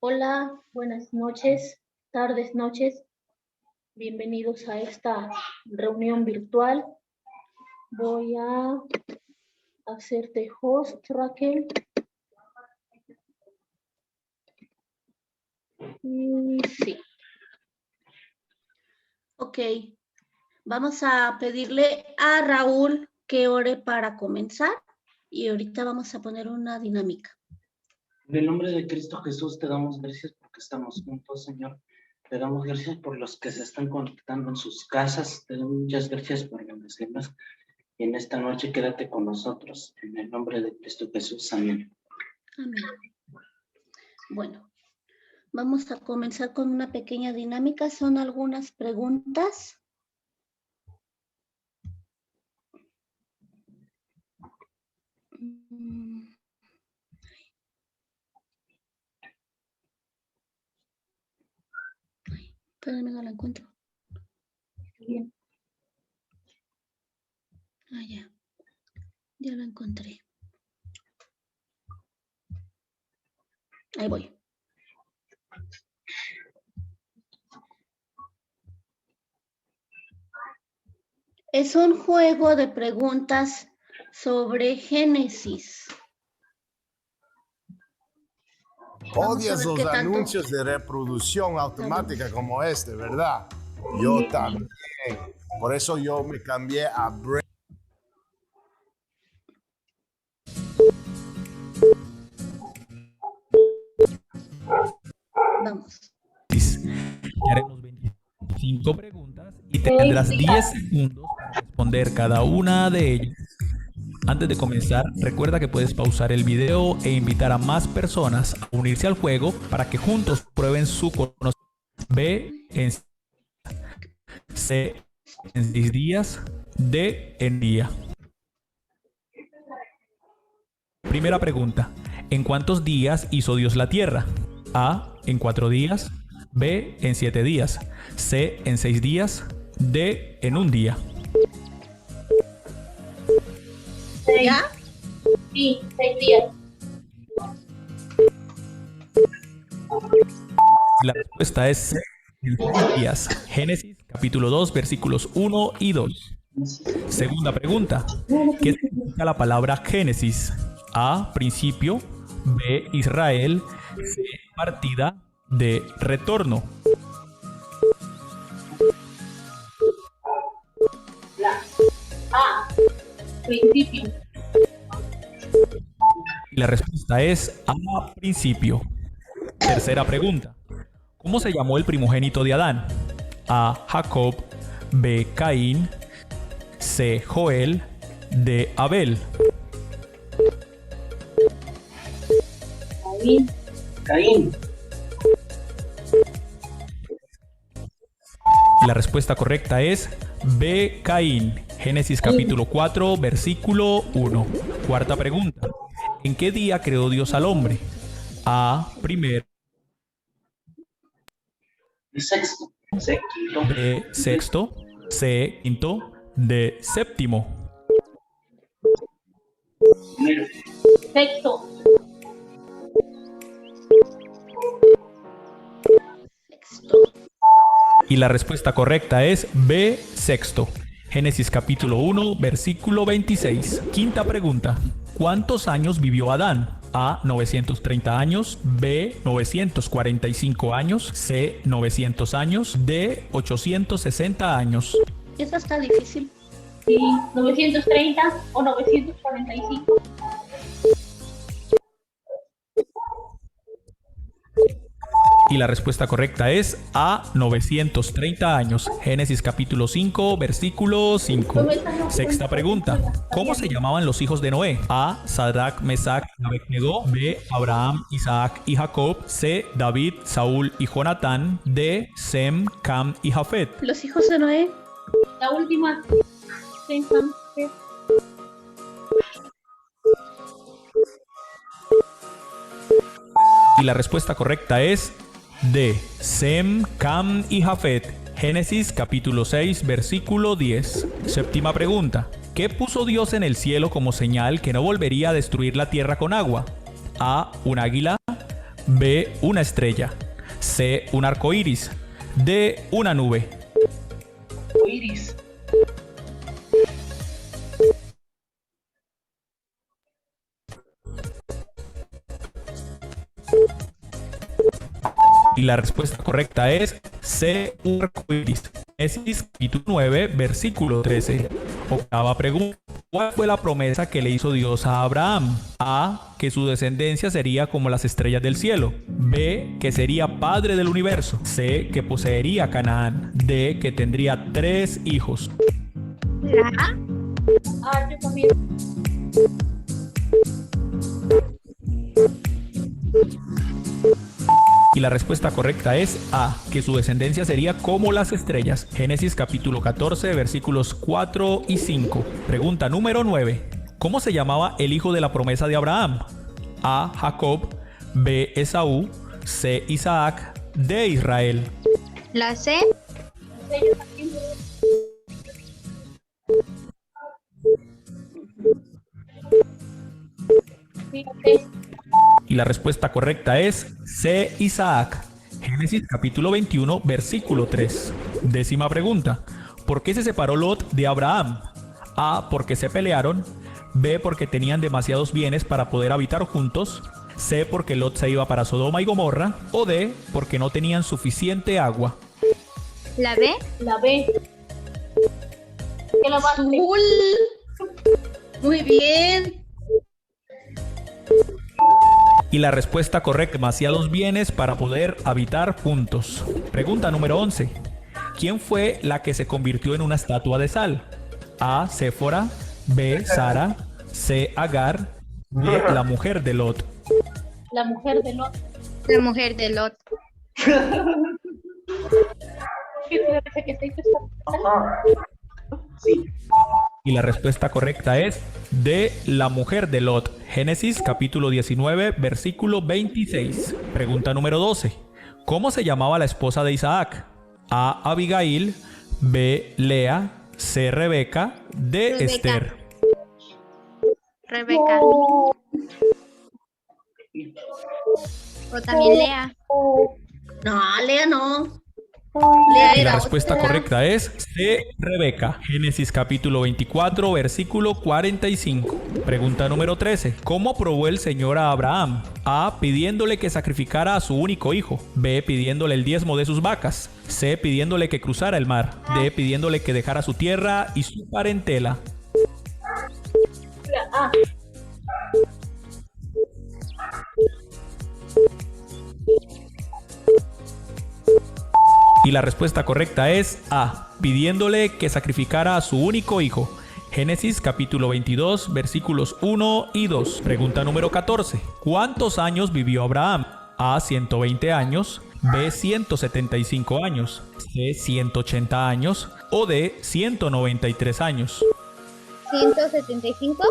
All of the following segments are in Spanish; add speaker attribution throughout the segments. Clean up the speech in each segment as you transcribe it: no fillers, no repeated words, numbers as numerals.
Speaker 1: Hola, buenas noches, tardes, noches. Bienvenidos a esta reunión virtual. Voy a hacerte host, Raquel. Y sí. Ok, vamos a pedirle a Raúl que ore para comenzar y ahorita vamos a poner una dinámica.
Speaker 2: En el nombre de Cristo Jesús te damos gracias porque estamos juntos, Señor. Te damos gracias por los que se están conectando en sus casas. Te damos muchas gracias por los demás. Y en esta noche quédate con nosotros. En el nombre de Cristo Jesús. Amén.
Speaker 1: Amén. Bueno, vamos a comenzar con una pequeña dinámica. Son algunas preguntas. Espérenme, no la encuentro. Bien. Ah, ya. Ya la encontré. Ahí voy. Es un juego de preguntas sobre Génesis.
Speaker 3: Odias los anuncios de reproducción automática como este, ¿verdad? Yo también. Por eso yo me cambié a Brain.
Speaker 1: Vamos.
Speaker 4: Haremos 25 preguntas y tendrás 10 segundos para responder cada una de ellas. Antes de comenzar, recuerda que puedes pausar el video e invitar a más personas a unirse al juego para que juntos prueben su conocimiento. B en C en 6 días, D en día. Primera pregunta. ¿En cuántos días hizo Dios la tierra? A, en 4 días, B, en 7 días, C, en 6 días, D, en 1 día.
Speaker 1: ¿Ya? Sí, 6 días.
Speaker 4: La respuesta es C, en 6 días. Génesis, capítulo 2, versículos 1 y 2. Segunda pregunta. ¿Qué significa la palabra Génesis? A, principio, B, Israel, C, partida, D, retorno.
Speaker 1: A, principio.
Speaker 4: Y la respuesta es A, principio. Tercera pregunta. ¿Cómo se llamó el primogénito de Adán? A, Jacob, B, Caín, C, Joel, D, Abel.
Speaker 2: Caín.
Speaker 4: Y la respuesta correcta es B, Caín. Génesis capítulo 4, versículo 1. Cuarta pregunta. ¿En qué día creó Dios al hombre? A, primero.
Speaker 2: Sexto.
Speaker 4: B, sexto. C, quinto. D, séptimo.
Speaker 2: Primero.
Speaker 1: Sexto.
Speaker 4: Y la respuesta correcta es B, sexto. Génesis capítulo 1, versículo 26. Quinta pregunta. ¿Cuántos años vivió Adán? A, 930 años, B, 945 años, C, 900 años, D, 860 años.
Speaker 1: Eso está difícil. Sí, 930 o 945.
Speaker 4: Y la respuesta correcta es A, 930 años. Génesis capítulo 5, versículo 5. Sexta pregunta. ¿Cómo se llamaban los hijos de Noé? A, Sadrach, Mesach y Abednego. B, Abraham, Isaac y Jacob. C, David, Saúl y Jonatán. D, Sem, Cam y Jafet.
Speaker 1: Los hijos de Noé. La última. Sem, Cam, Jafet.
Speaker 4: Y la respuesta correcta es D, Sem, Cam y Jafet. Génesis capítulo 6, versículo 10. Séptima pregunta. ¿Qué puso Dios en el cielo como señal que no volvería a destruir la tierra con agua? A, un águila. B, una estrella. C, un arco iris. D, una nube.
Speaker 2: Iris.
Speaker 4: Y la respuesta correcta es C, un arco iris. Génesis capítulo 9, versículo 13. Octava pregunta. ¿Cuál fue la promesa que le hizo Dios a Abraham? A, que su descendencia sería como las estrellas del cielo. B, que sería padre del universo. C, que poseería Canaán. D, que tendría 3 hijos.
Speaker 5: ¿La A?
Speaker 1: Yo también.
Speaker 4: Y la respuesta correcta es A, que su descendencia sería como las estrellas. Génesis capítulo 14, versículos 4 y 5. Pregunta número 9. ¿Cómo se llamaba el hijo de la promesa de Abraham? A, Jacob. B, Esaú. C, Isaac. D, Israel.
Speaker 5: ¿La C?
Speaker 1: Yo también. Sí, ok.
Speaker 4: Y la respuesta correcta es C, Isaac. Génesis capítulo 21, versículo 3. Décima pregunta. ¿Por qué se separó Lot de Abraham? A, porque se pelearon. B, porque tenían demasiados bienes para poder habitar juntos. C, porque Lot se iba para Sodoma y Gomorra. O D, porque no tenían suficiente agua.
Speaker 5: ¿La B?
Speaker 1: La B. ¿Qué la Azul. Muy bien.
Speaker 4: Y la respuesta correcta, demasiados bienes para poder habitar juntos. Pregunta número 11. ¿Quién fue la que se convirtió en una estatua de sal? A, Séfora. B, Sara. C, Agar. D, la mujer de Lot.
Speaker 1: La mujer de Lot.
Speaker 5: La mujer de Lot.
Speaker 1: ¿Qué te parece que se hizo
Speaker 2: Sí.
Speaker 4: Y la respuesta correcta es D, la mujer de Lot. Génesis capítulo 19, versículo 26. Pregunta número 12. ¿Cómo se llamaba la esposa de Isaac? A, Abigail. B, Lea. C, Rebeca. D,
Speaker 5: Rebeca.
Speaker 4: Esther.
Speaker 5: Rebeca. O también Lea.
Speaker 1: No, Lea no.
Speaker 4: Y la respuesta correcta es C, Rebeca. Génesis capítulo 24, versículo 45. Pregunta número 13. ¿Cómo probó el Señor a Abraham? A, pidiéndole que sacrificara a su único hijo. B, pidiéndole el diezmo de sus vacas. C, pidiéndole que cruzara el mar. D, pidiéndole que dejara su tierra y su parentela.
Speaker 1: Ah.
Speaker 4: Y la respuesta correcta es A, pidiéndole que sacrificara a su único hijo. Génesis capítulo 22, versículos 1 y 2. Pregunta número 14. ¿Cuántos años vivió Abraham? A, 120 años. B, 175 años. C, 180 años. O D, 193 años.
Speaker 5: 175.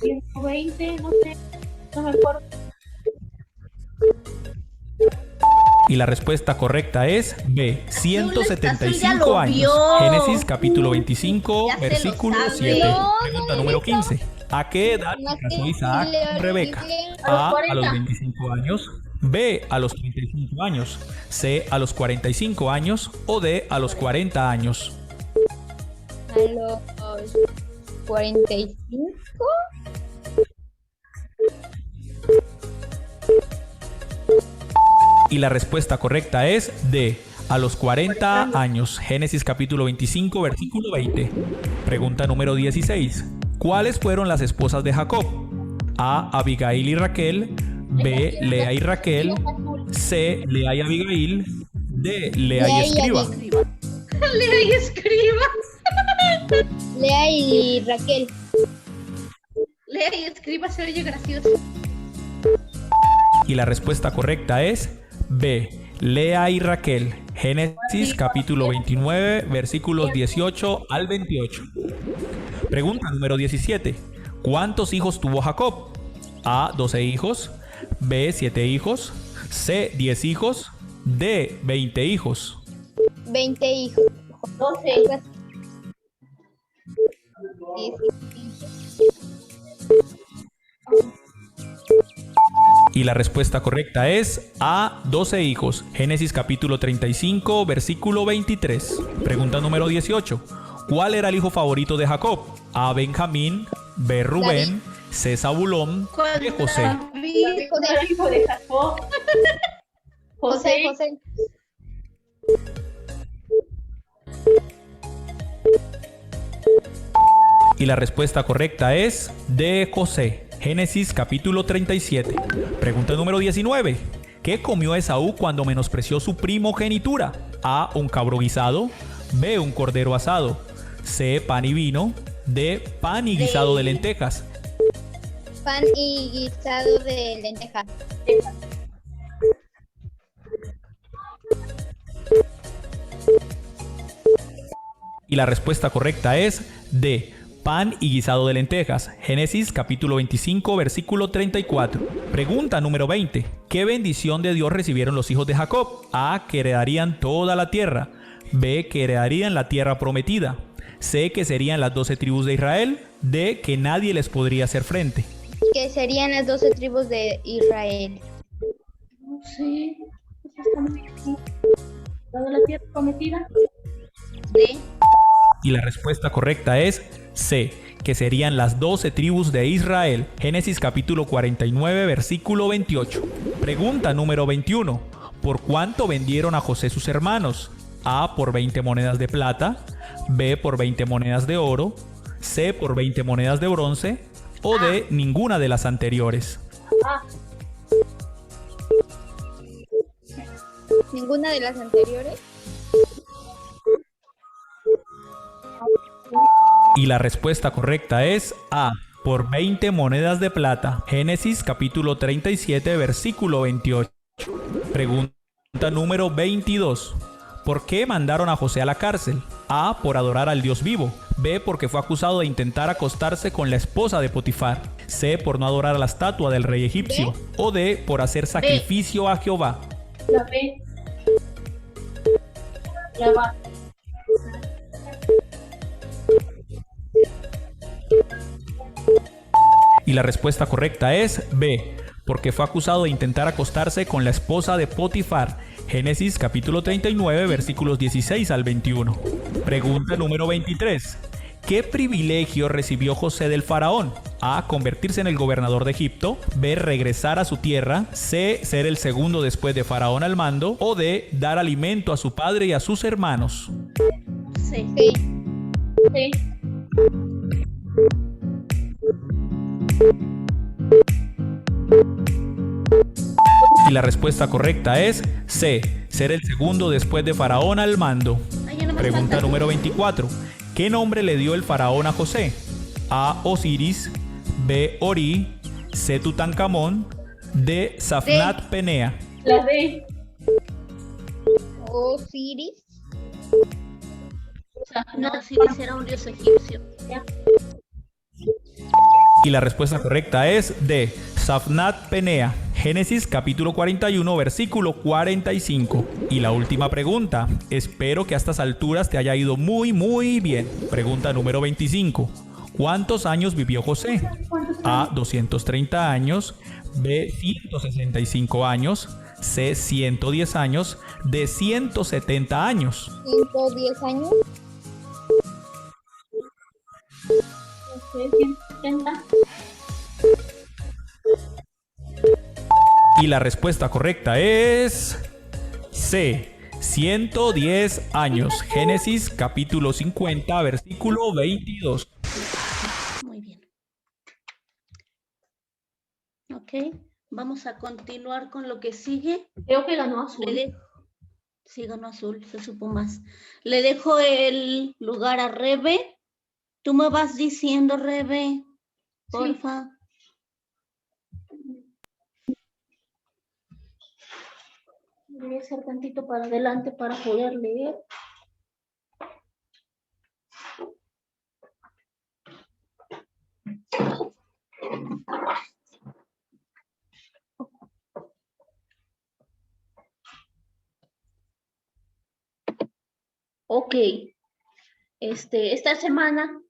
Speaker 1: 120, no sé. No me acuerdo.
Speaker 4: Y la respuesta correcta es B, 175
Speaker 1: lo
Speaker 4: años.
Speaker 1: vio.
Speaker 4: Génesis capítulo 25,
Speaker 1: Ya se lo
Speaker 4: versículo
Speaker 1: sabe.
Speaker 4: 7.
Speaker 5: No,
Speaker 4: Pregunta
Speaker 5: no
Speaker 4: número
Speaker 5: lo he visto.
Speaker 4: 15. ¿A qué edad se casó Isaac con Rebeca? A, a los 25 años. B, a los 35 años. C, a los 45 años. O D, a los 40 años.
Speaker 5: A los 45.
Speaker 4: Y la respuesta correcta es D, a los 40 años. Génesis capítulo 25, versículo 20. Pregunta número 16. ¿Cuáles fueron las esposas de Jacob? A, Abigail y Raquel. B, Lea y Raquel. C, Lea y Abigail. D, Lea y Escriba.
Speaker 1: Lea y escriba.
Speaker 5: Lea y Raquel.
Speaker 1: Lea y escriba se oye gracioso.
Speaker 4: Y la respuesta correcta es B, Lea y Raquel. Génesis capítulo 29, versículos 18 al 28. Pregunta número 17. ¿Cuántos hijos tuvo Jacob? A, 12 hijos. B, 7 hijos. C, 10 hijos. D, 20 hijos.
Speaker 5: 20 hijos.
Speaker 1: 12.
Speaker 4: Y la respuesta correcta es A, 12 hijos. Génesis capítulo 35, versículo 23. Pregunta número 18. ¿Cuál era el hijo favorito de Jacob? A, Benjamín, B, Rubén, C, Zabulón, D, José.
Speaker 1: El hijo de Jacob.
Speaker 5: José, José.
Speaker 4: Y la respuesta correcta es D, José. Génesis capítulo 37. Pregunta número 19. ¿Qué comió Esaú cuando menospreció su primogenitura? A, un cabro guisado, B, un cordero asado, C, pan y vino, D, pan y guisado de lentejas.
Speaker 5: Pan y guisado de lentejas.
Speaker 4: Y la respuesta correcta es D, pan y guisado de lentejas. Génesis capítulo 25, versículo 34. Pregunta número 20. ¿Qué bendición de Dios recibieron los hijos de Jacob? A, que heredarían toda la tierra. B, que heredarían la tierra prometida. C, que serían las 12 tribus de Israel. D, que nadie les podría hacer frente.
Speaker 5: Que serían las 12 tribus de Israel.
Speaker 1: No sé. Eso está muy difícil. ¿La de la tierra prometida? D.
Speaker 4: Y la respuesta correcta es C, que serían las 12 tribus de Israel. Génesis capítulo 49, versículo 28. Pregunta número 21. ¿Por cuánto vendieron a José sus hermanos? A, por 20 monedas de plata, B, por 20 monedas de oro, C, por 20 monedas de bronce, o D, ninguna de las anteriores.
Speaker 5: ¿Ninguna de las anteriores?
Speaker 4: Y la respuesta correcta es A, por 20 monedas de plata. Génesis capítulo 37, versículo 28. Pregunta número 22. ¿Por qué mandaron a José a la cárcel? A, por adorar al Dios vivo. B, porque fue acusado de intentar acostarse con la esposa de Potifar. C, por no adorar a la estatua del rey egipcio. O D, por hacer sacrificio a Jehová.
Speaker 1: La B. La va.
Speaker 4: Y la respuesta correcta es B, porque fue acusado de intentar acostarse con la esposa de Potifar. Génesis capítulo 39, versículos 16 al 21. Pregunta número 23. ¿Qué privilegio recibió José del faraón? A, convertirse en el gobernador de Egipto. B, regresar a su tierra. C, ser el segundo después de faraón al mando. O D, dar alimento a su padre y a sus hermanos.
Speaker 1: C.
Speaker 5: Sí.
Speaker 1: C.
Speaker 4: Y la respuesta correcta es C, ser el segundo después de faraón al mando. Pregunta número 24. ¿Qué nombre le dio el faraón a José? A, Osiris, B, Ori, C, Tutankamón, D, Safnat Penea.
Speaker 1: La D.
Speaker 5: Osiris.
Speaker 1: No, Osiris era un dios egipcio. ¿Ya?
Speaker 4: Y la respuesta correcta es D, Safnat Penea. Génesis capítulo 41, versículo 45. Y la última pregunta. Espero que a estas alturas te haya ido muy bien. Pregunta número 25. ¿Cuántos años vivió José? A, 230 años. B, 165 años. C, 110 años. D, 170 años.
Speaker 5: 110 años.
Speaker 1: Ok, 170.
Speaker 4: Y la respuesta correcta es C, 110 años. Génesis capítulo 50, versículo 22.
Speaker 1: Muy bien. Ok, vamos a continuar con lo que sigue. Creo que ganó Azul. Sí, ganó Azul, se supo más. Le dejo el lugar a Rebe. Tú me vas diciendo, Rebe, porfa. Voy a hacer tantito para adelante para poder leer. Ok. Esta semana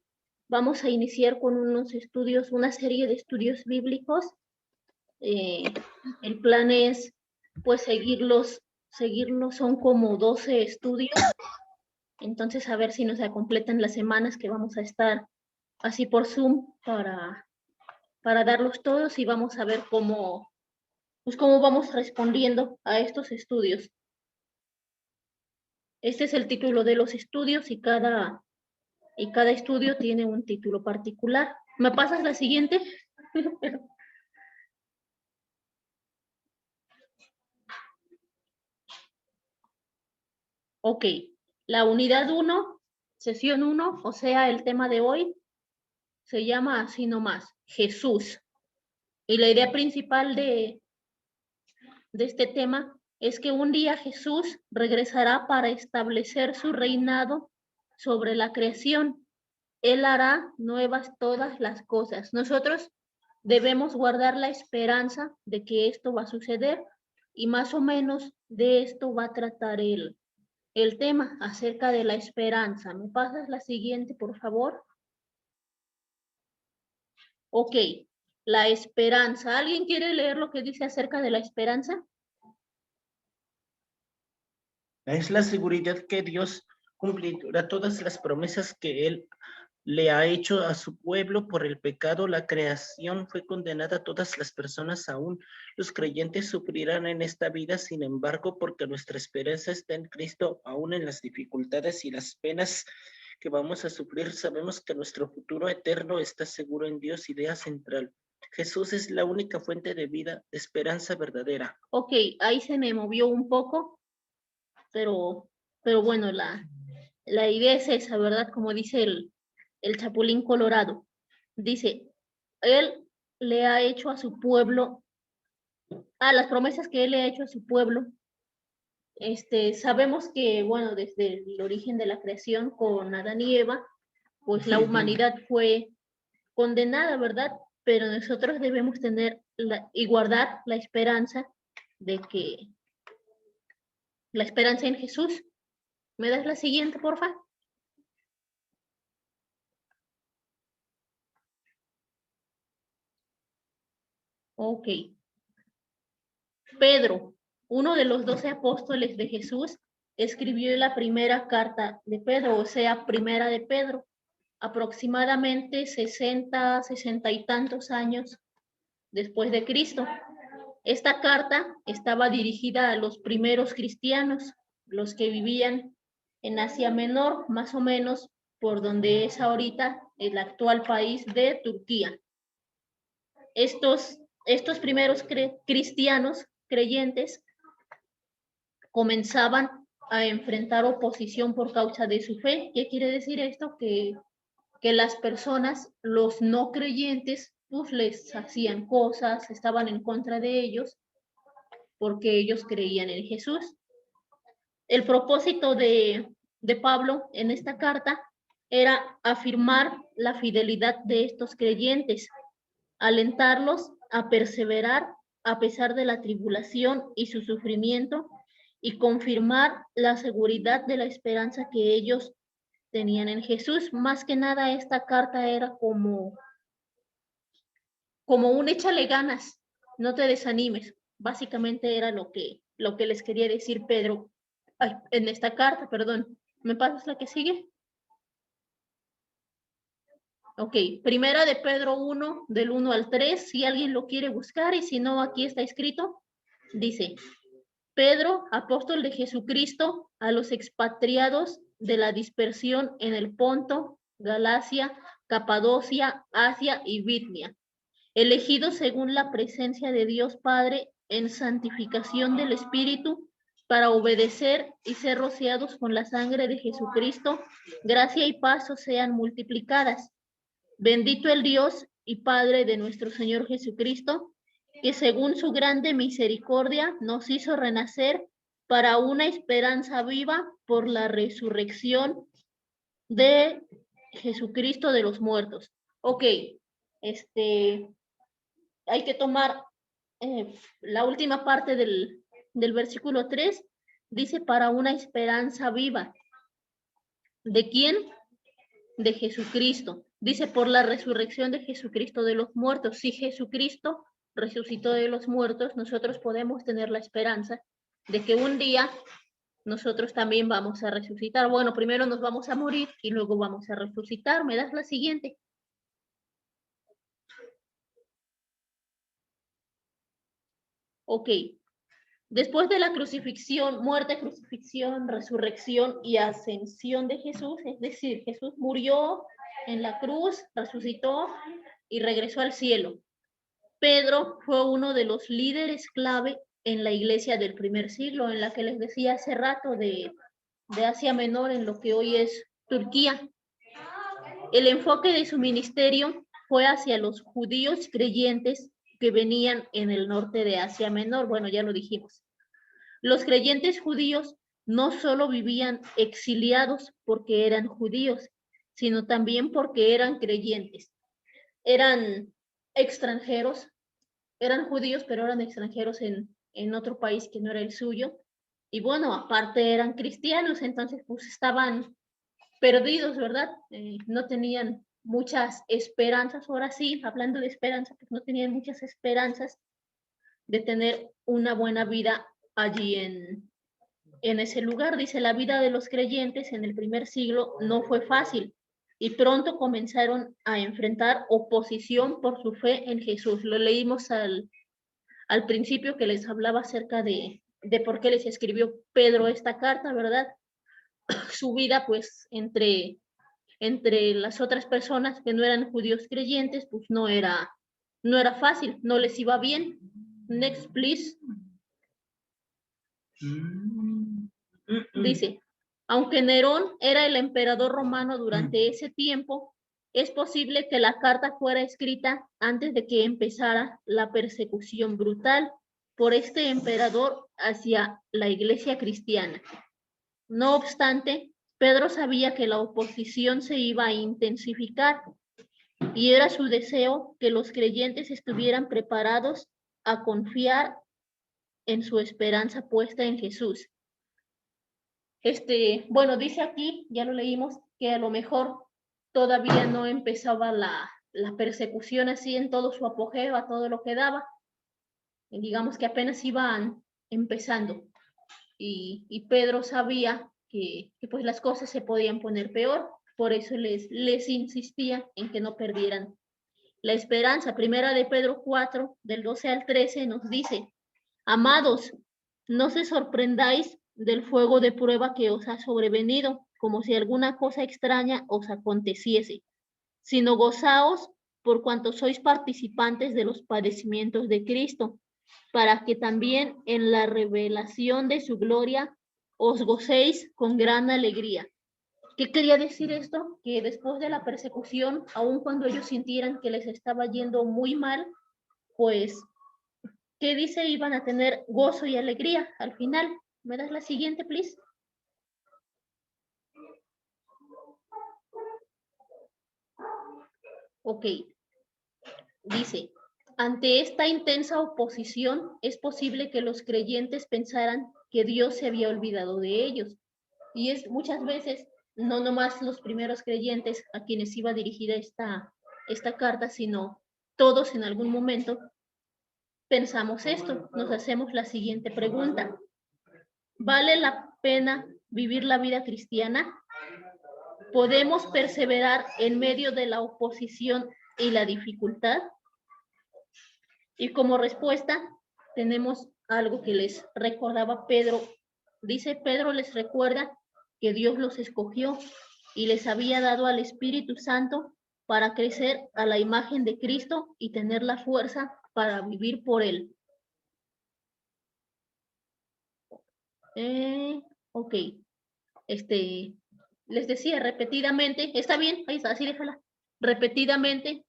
Speaker 1: vamos a iniciar con unos estudios, una serie de estudios bíblicos El plan es, pues, seguirlos, son como 12 estudios. Entonces, a ver si nos completan las semanas que vamos a estar así por Zoom para darlos todos y vamos a ver cómo vamos respondiendo a estos estudios. Este es el título de los estudios y cada estudio tiene un título particular. ¿Me pasas la siguiente? Ok, la unidad 1, sesión 1, o sea, el tema de hoy se llama así nomás, Jesús. Y la idea principal de este tema es que un día Jesús regresará para establecer su reinado sobre la creación. Él hará nuevas todas las cosas. Nosotros debemos guardar la esperanza de que esto va a suceder y más o menos de esto va a tratar el tema acerca de la esperanza. ¿Me pasas la siguiente, por favor? Ok, la esperanza. ¿Alguien quiere leer lo que dice acerca de la esperanza?
Speaker 2: Es la seguridad que Dios cumplirá todas las promesas que Él le ha hecho a su pueblo. Por el pecado, la creación fue condenada a todas las personas, aún los creyentes sufrirán en esta vida. Sin embargo, porque nuestra esperanza está en Cristo, aún en las dificultades y las penas que vamos a sufrir, sabemos que nuestro futuro eterno está seguro en Dios, idea central. Jesús es la única fuente de vida, de esperanza verdadera.
Speaker 1: Ok, ahí se me movió un poco, pero bueno, la idea es esa, ¿verdad? Como dice el Chapulín Colorado. Dice, Él le ha hecho a su pueblo, las promesas que Él le ha hecho a su pueblo. Sabemos que, bueno, desde el origen de la creación con Adán y Eva, pues la humanidad fue condenada, ¿verdad? Pero nosotros debemos tener y guardar la esperanza la esperanza en Jesús. ¿Me das la siguiente, porfa? Ok. Pedro, uno de los 12 apóstoles de Jesús, escribió la primera carta de Pedro, o sea, primera de Pedro, aproximadamente 60 y tantos años después de Cristo. Esta carta estaba dirigida a los primeros cristianos, los que vivían en Asia Menor, más o menos por donde es ahorita el actual país de Turquía. Estos primeros cristianos creyentes comenzaban a enfrentar oposición por causa de su fe. ¿Qué quiere decir esto? Que las personas, los no creyentes, pues les hacían cosas, estaban en contra de ellos, porque ellos creían en Jesús. El propósito de Pablo en esta carta era afirmar la fidelidad de estos creyentes, alentarlos a perseverar a pesar de la tribulación y su sufrimiento, y confirmar la seguridad de la esperanza que ellos tenían en Jesús. Más que nada, esta carta era como un échale ganas, no te desanimes. Básicamente era lo que les quería decir Pedro en esta carta, perdón. ¿Me pasas la que sigue? Ok, primera de Pedro 1, del 1 al 3, si alguien lo quiere buscar, y si no, aquí está escrito. Dice, Pedro, apóstol de Jesucristo, a los expatriados de la dispersión en el Ponto, Galacia, Capadocia, Asia y Bithnia, elegidos según la presencia de Dios Padre en santificación del Espíritu, para obedecer y ser rociados con la sangre de Jesucristo, gracia y paz os sean multiplicadas. Bendito el Dios y Padre de nuestro Señor Jesucristo, que según su grande misericordia nos hizo renacer para una esperanza viva por la resurrección de Jesucristo de los muertos. Ok, hay que tomar la última parte del versículo 3, dice para una esperanza viva. ¿De quién? De Jesucristo. Dice por la resurrección de Jesucristo de los muertos. Si Jesucristo
Speaker 6: resucitó de los muertos, nosotros podemos tener la esperanza de que un día nosotros también vamos a resucitar. Bueno, primero nos vamos a morir y luego vamos a resucitar. ¿Me das la siguiente? Ok. Después de la crucifixión, muerte, crucifixión, resurrección y ascensión de Jesús, es decir, Jesús murió en la cruz, resucitó y regresó al cielo. Pedro fue uno de los líderes clave en la iglesia del primer siglo, en la que les decía hace rato de Asia Menor, en lo que hoy es Turquía. El enfoque de su ministerio fue hacia los judíos creyentes que venían en el norte de Asia Menor. Bueno, ya lo dijimos. Los creyentes judíos no solo vivían exiliados porque eran judíos, sino también porque eran creyentes. Eran extranjeros, eran judíos, pero eran extranjeros en otro país que no era el suyo. Y bueno, aparte eran cristianos, entonces pues estaban perdidos, ¿verdad? No tenían muchas esperanzas. Ahora sí, hablando de esperanza, pues no tenían muchas esperanzas de tener una buena vida allí en ese lugar. Dice, la vida de los creyentes en el primer siglo no fue fácil y pronto comenzaron a enfrentar oposición por su fe en Jesús. Lo leímos al principio, que les hablaba acerca de por qué les escribió Pedro esta carta, ¿verdad? Su vida, pues, entre las otras personas que no eran judíos creyentes, pues no era fácil, no les iba bien. Next, please. Dice, aunque Nerón era el emperador romano durante ese tiempo, es posible que la carta fuera escrita antes de que empezara la persecución brutal por este emperador hacia la iglesia cristiana. No obstante, Pedro sabía que la oposición se iba a intensificar y era su deseo que los creyentes estuvieran preparados a confiar en su esperanza puesta en Jesús. Bueno, dice aquí, ya lo leímos, que a lo mejor todavía no empezaba la persecución así en todo su apogeo, a todo lo que daba. Y digamos que apenas iban empezando. Y Pedro sabía que pues las cosas se podían poner peor, por eso les insistía en que no perdieran la esperanza. Primera de Pedro 4, del 12 al 13, nos dice, amados, no se sorprendáis del fuego de prueba que os ha sobrevenido, como si alguna cosa extraña os aconteciese, sino gozaos por cuanto sois participantes de los padecimientos de Cristo, para que también en la revelación de su gloria os gocéis con gran alegría. ¿Qué quería decir esto? Que después de la persecución, aun cuando ellos sintieran que les estaba yendo muy mal, pues, ¿qué dice? Iban a tener gozo y alegría al final. ¿Me das la siguiente, please? Ok. Dice, ante esta intensa oposición, es posible que los creyentes pensaran que Dios se había olvidado de ellos. Y es muchas veces, no nomás los primeros creyentes a quienes iba dirigida esta carta, sino todos en algún momento pensamos esto. Nos hacemos la siguiente pregunta. ¿Vale la pena vivir la vida cristiana? ¿Podemos perseverar en medio de la oposición y la dificultad? Y como respuesta, tenemos algo que les recordaba Pedro. Dice, Pedro les recuerda que Dios los escogió y les había dado al Espíritu Santo para crecer a la imagen de Cristo y tener la fuerza para vivir por Él. Ok. Les decía repetidamente, ¿está bien? Ahí está, así déjala. Repetidamente,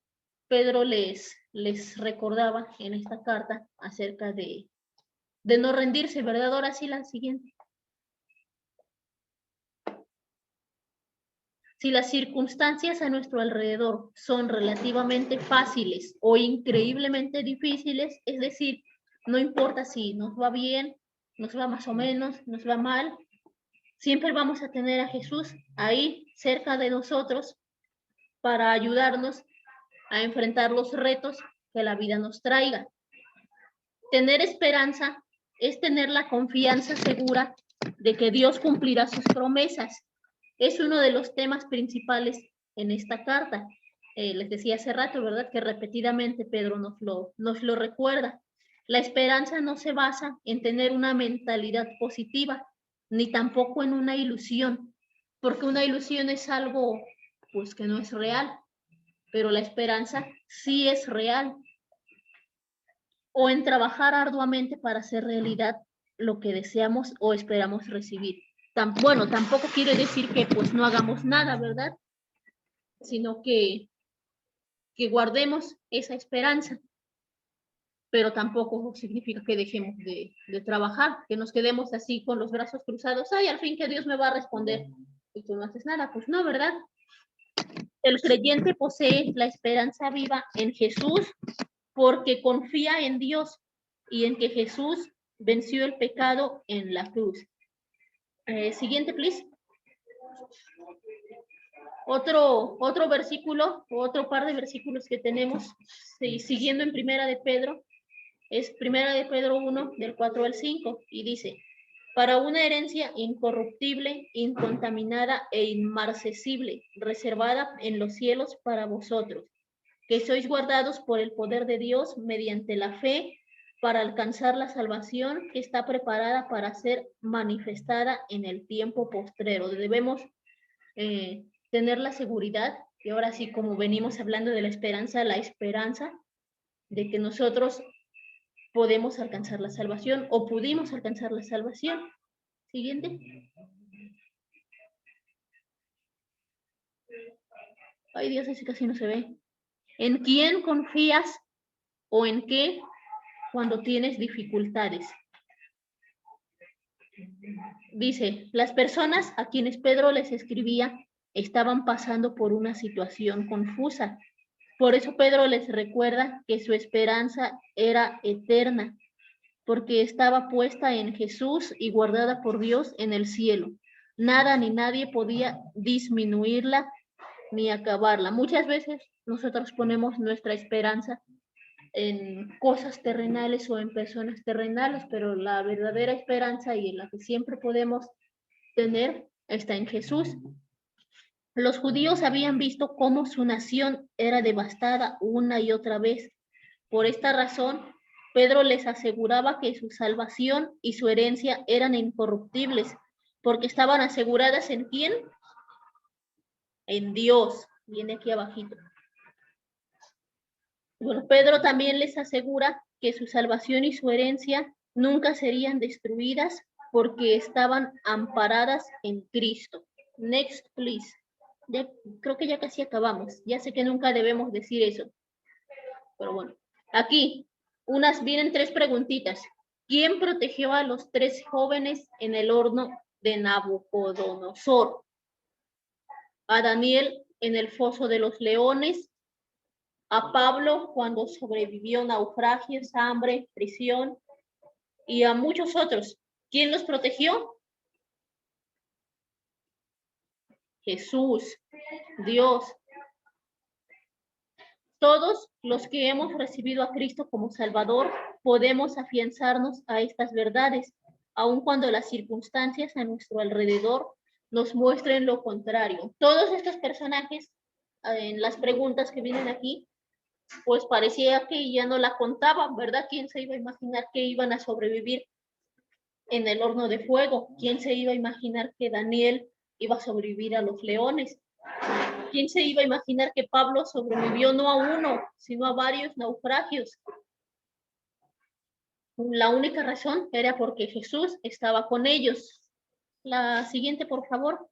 Speaker 6: Pedro les recordaba en esta carta acerca de no rendirse, ¿verdad? Ahora sí, la siguiente. Si las circunstancias a nuestro alrededor son relativamente fáciles o increíblemente difíciles, es decir, no importa si nos va bien, nos va más o menos, nos va mal, siempre vamos a tener a Jesús ahí cerca de nosotros para ayudarnos a enfrentar los retos que la vida nos traiga. Tener esperanza es tener la confianza segura de que Dios cumplirá sus promesas. Es uno de los temas principales en esta carta. Les decía hace rato, ¿verdad? Que repetidamente Pedro nos lo recuerda. La esperanza no se basa en tener una mentalidad positiva, ni tampoco en una ilusión, porque una ilusión es algo, pues, que no es real, pero la esperanza sí es real. O en trabajar arduamente para hacer realidad lo que deseamos o esperamos recibir. Bueno, tampoco quiere decir que pues no hagamos nada, ¿verdad? Sino que guardemos esa esperanza, pero tampoco significa que dejemos de trabajar, que nos quedemos así con los brazos cruzados, ay, al fin que Dios me va a responder, y tú no haces nada. Pues no, ¿verdad? El creyente posee la esperanza viva en Jesús porque confía en Dios y en que Jesús venció el pecado en la cruz. Siguiente, please. Otro versículo, otro par de versículos que tenemos, siguiendo en Primera de Pedro, es Primera de Pedro 1, del 4 al 5, y dice: para una herencia incorruptible, incontaminada e inmarcesible, reservada en los cielos para vosotros, que sois guardados por el poder de Dios mediante la fe, para alcanzar la salvación que está preparada para ser manifestada en el tiempo postrero. Debemos tener la seguridad, y ahora sí, como venimos hablando de la esperanza de que nosotros podemos alcanzar la salvación o pudimos alcanzar la salvación. Siguiente. Ay, Dios, ese casi no se ve. ¿En quién confías o en qué cuando tienes dificultades? Dice, las personas a quienes Pedro les escribía estaban pasando por una situación confusa. Por eso Pedro les recuerda que su esperanza era eterna, porque estaba puesta en Jesús y guardada por Dios en el cielo. Nada ni nadie podía disminuirla ni acabarla. Muchas veces nosotros ponemos nuestra esperanza en cosas terrenales o en personas terrenales, pero la verdadera esperanza y en la que siempre podemos tener está en Jesús. Los judíos habían visto cómo su nación era devastada una y otra vez. Por esta razón, Pedro les aseguraba que su salvación y su herencia eran incorruptibles, porque estaban aseguradas ¿en quién? En Dios. Viene aquí abajito. Bueno, Pedro también les asegura que su salvación y su herencia nunca serían destruidas porque estaban amparadas en Cristo. Next, please. Creo que ya casi acabamos. Ya sé que nunca debemos decir eso. Pero bueno, aquí vienen 3 preguntitas. ¿Quién protegió a los 3 jóvenes en el horno de Nabucodonosor? A Daniel en el foso de los leones, a Pablo cuando sobrevivió naufragios, hambre, prisión, y a muchos otros. ¿Quién los protegió? Jesús, Dios. Todos los que hemos recibido a Cristo como Salvador podemos afianzarnos a estas verdades, aun cuando las circunstancias a nuestro alrededor nos muestren lo contrario. Todos estos personajes, en las preguntas que vienen aquí, pues parecía que ya no la contaban, ¿verdad? ¿Quién se iba a imaginar que iban a sobrevivir en el horno de fuego? ¿Quién se iba a imaginar que Daniel iba a sobrevivir a los leones? ¿Quién se iba a imaginar que Pablo sobrevivió no a uno, sino a varios naufragios? La única razón era porque Jesús estaba con ellos. La siguiente, por favor.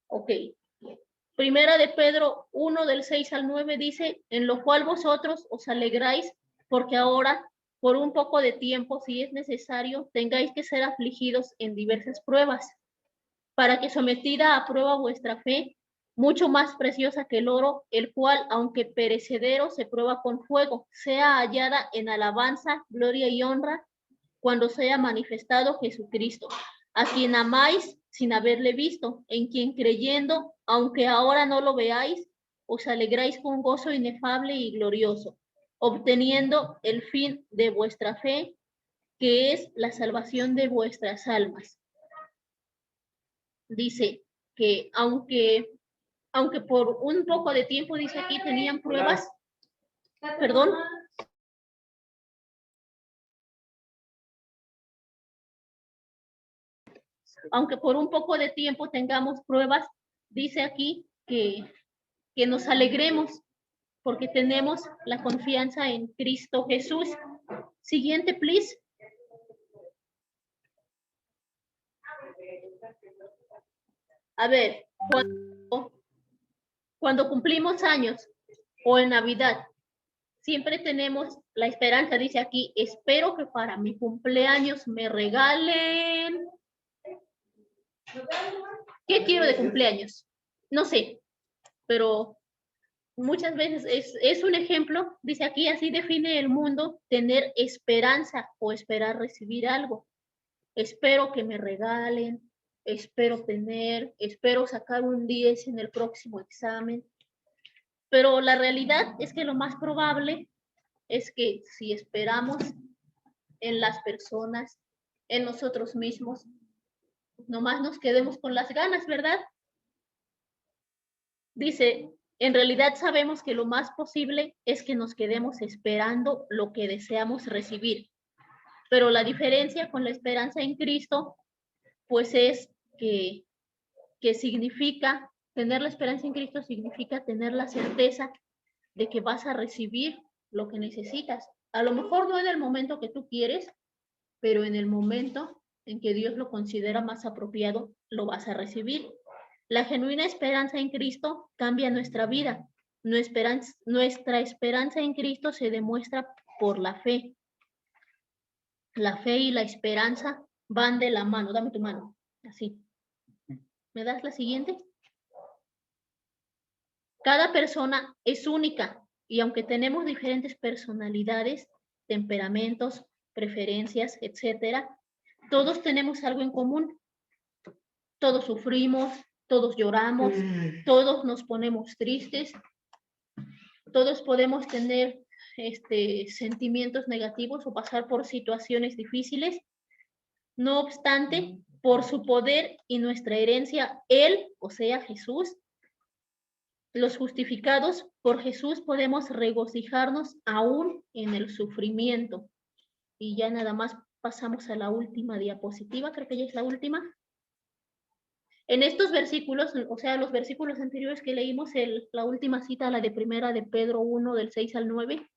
Speaker 6: Ok. Primera de Pedro 1, del 6 al 9 dice, en lo cual vosotros os alegráis, porque ahora, por un poco de tiempo, si es necesario, tengáis que ser afligidos en diversas pruebas, para que sometida a prueba vuestra fe, mucho más preciosa que el oro, el cual, aunque perecedero, se prueba con fuego, sea hallada en alabanza, gloria y honra, cuando sea manifestado Jesucristo, a quien amáis sin haberle visto, en quien creyendo, aunque ahora no lo veáis, os alegráis con gozo inefable y glorioso, obteniendo el fin de vuestra fe, que es la salvación de vuestras almas. Dice que aunque por un poco de tiempo, dice aquí, tenían pruebas, perdón, aunque por un poco de tiempo tengamos pruebas, dice aquí que nos alegremos porque tenemos la confianza en Cristo Jesús. Siguiente, please. A ver, cuando cumplimos años o en Navidad, siempre tenemos la esperanza, dice aquí, espero que para mi cumpleaños me regalen. ¿Qué quiero de cumpleaños? No sé, pero muchas veces es un ejemplo, dice aquí, así define el mundo, tener esperanza o esperar recibir algo. Espero que me regalen, espero sacar un 10 en el próximo examen. Pero la realidad es que lo más probable es que si esperamos en las personas, en nosotros mismos, nomás nos quedemos con las ganas, ¿verdad? Dice, en realidad sabemos que lo más posible es que nos quedemos esperando lo que deseamos recibir. Pero la diferencia con la esperanza en Cristo, pues es que significa, tener la esperanza en Cristo significa tener la certeza de que vas a recibir lo que necesitas. A lo mejor no en el momento que tú quieres, pero en el momento en que Dios lo considera más apropiado, lo vas a recibir. La genuina esperanza en Cristo cambia nuestra vida. Nuestra esperanza en Cristo se demuestra por la fe. La fe y la esperanza van de la mano. Dame tu mano. Así. ¿Me das la siguiente? Cada persona es única y aunque tenemos diferentes personalidades, temperamentos, preferencias, etcétera, todos tenemos algo en común. Todos sufrimos, todos lloramos, todos nos ponemos tristes, todos podemos tener sentimientos negativos o pasar por situaciones difíciles. No obstante, por su poder y nuestra herencia, Él, o sea, Jesús, los justificados por Jesús podemos regocijarnos aún en el sufrimiento. Y ya nada más pasamos a la última diapositiva, creo que ya es la última. En estos versículos, o sea, los versículos anteriores que leímos, la última cita, la de primera de Pedro 1, del 6 al 9,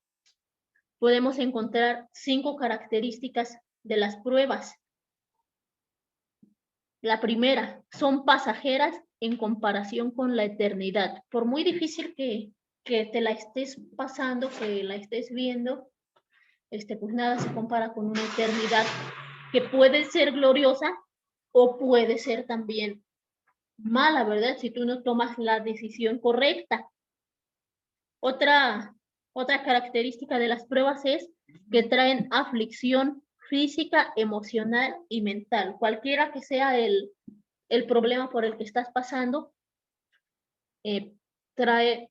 Speaker 6: podemos encontrar 5 características de las pruebas. La primera, son pasajeras en comparación con la eternidad. Por muy difícil que te la estés pasando, que la estés viendo, pues nada se compara con una eternidad que puede ser gloriosa o puede ser también mala, ¿verdad? Si tú no tomas la decisión correcta. Otra característica de las pruebas es que traen aflicción física, emocional y mental. Cualquiera que sea el problema por el que estás pasando, trae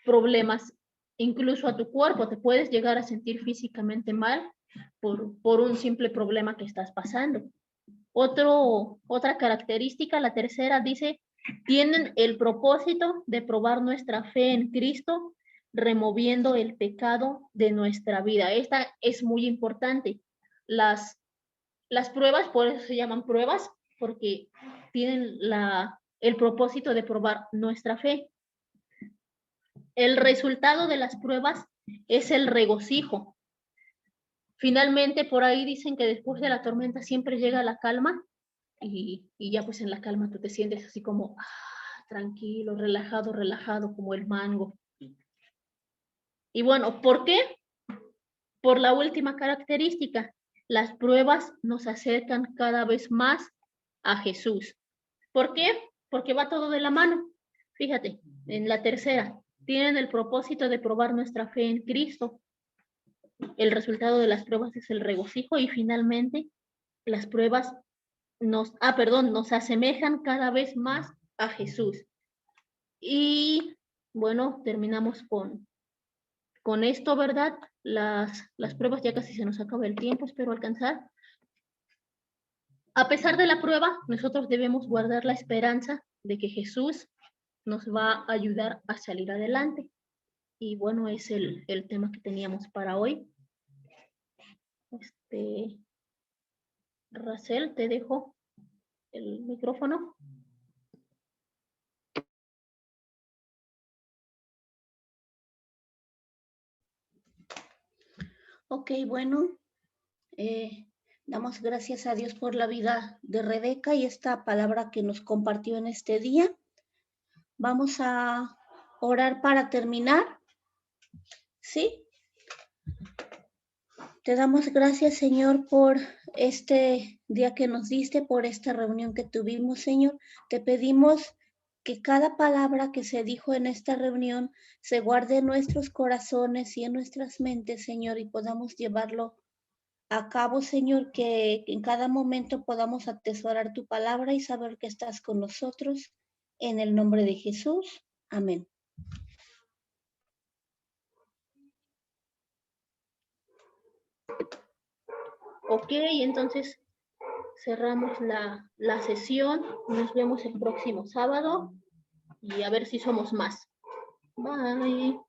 Speaker 6: problemas incluso a tu cuerpo. Te puedes llegar a sentir físicamente mal por un simple problema que estás pasando. Otra característica, la tercera, dice, tienen el propósito de probar nuestra fe en Cristo, removiendo el pecado de nuestra vida. Esta es muy importante. Las pruebas, por eso se llaman pruebas, porque tienen el propósito de probar nuestra fe. El resultado de las pruebas es el regocijo. Finalmente, por ahí dicen que después de la tormenta siempre llega la calma y ya pues en la calma tú te sientes así como tranquilo, relajado como el mango. Y bueno, ¿por qué? Por la última característica, las pruebas nos acercan cada vez más a Jesús. ¿Por qué? Porque va todo de la mano. Fíjate, en la tercera, tienen el propósito de probar nuestra fe en Cristo. El resultado de las pruebas es el regocijo y finalmente las pruebas nos asemejan cada vez más a Jesús. Y bueno, terminamos con esto, ¿verdad? Las pruebas ya casi se nos acaba el tiempo, espero alcanzar. A pesar de la prueba, nosotros debemos guardar la esperanza de que Jesús nos va a ayudar a salir adelante. Y bueno, es el tema que teníamos para hoy. Racel, te dejo el micrófono.
Speaker 1: Ok, bueno, damos gracias a Dios por la vida de Rebeca y esta palabra que nos compartió en este día. Vamos a orar para terminar. ¿Sí? Te damos gracias, Señor, por este día que nos diste, por esta reunión que tuvimos, Señor. Te pedimos que cada palabra que se dijo en esta reunión se guarde en nuestros corazones y en nuestras mentes, Señor, y podamos llevarlo a cabo, Señor, que en cada momento podamos atesorar tu palabra y saber que estás con nosotros. En el nombre de Jesús. Amén.
Speaker 6: Ok, entonces cerramos la sesión. Nos vemos el próximo sábado y a ver si somos más. Bye.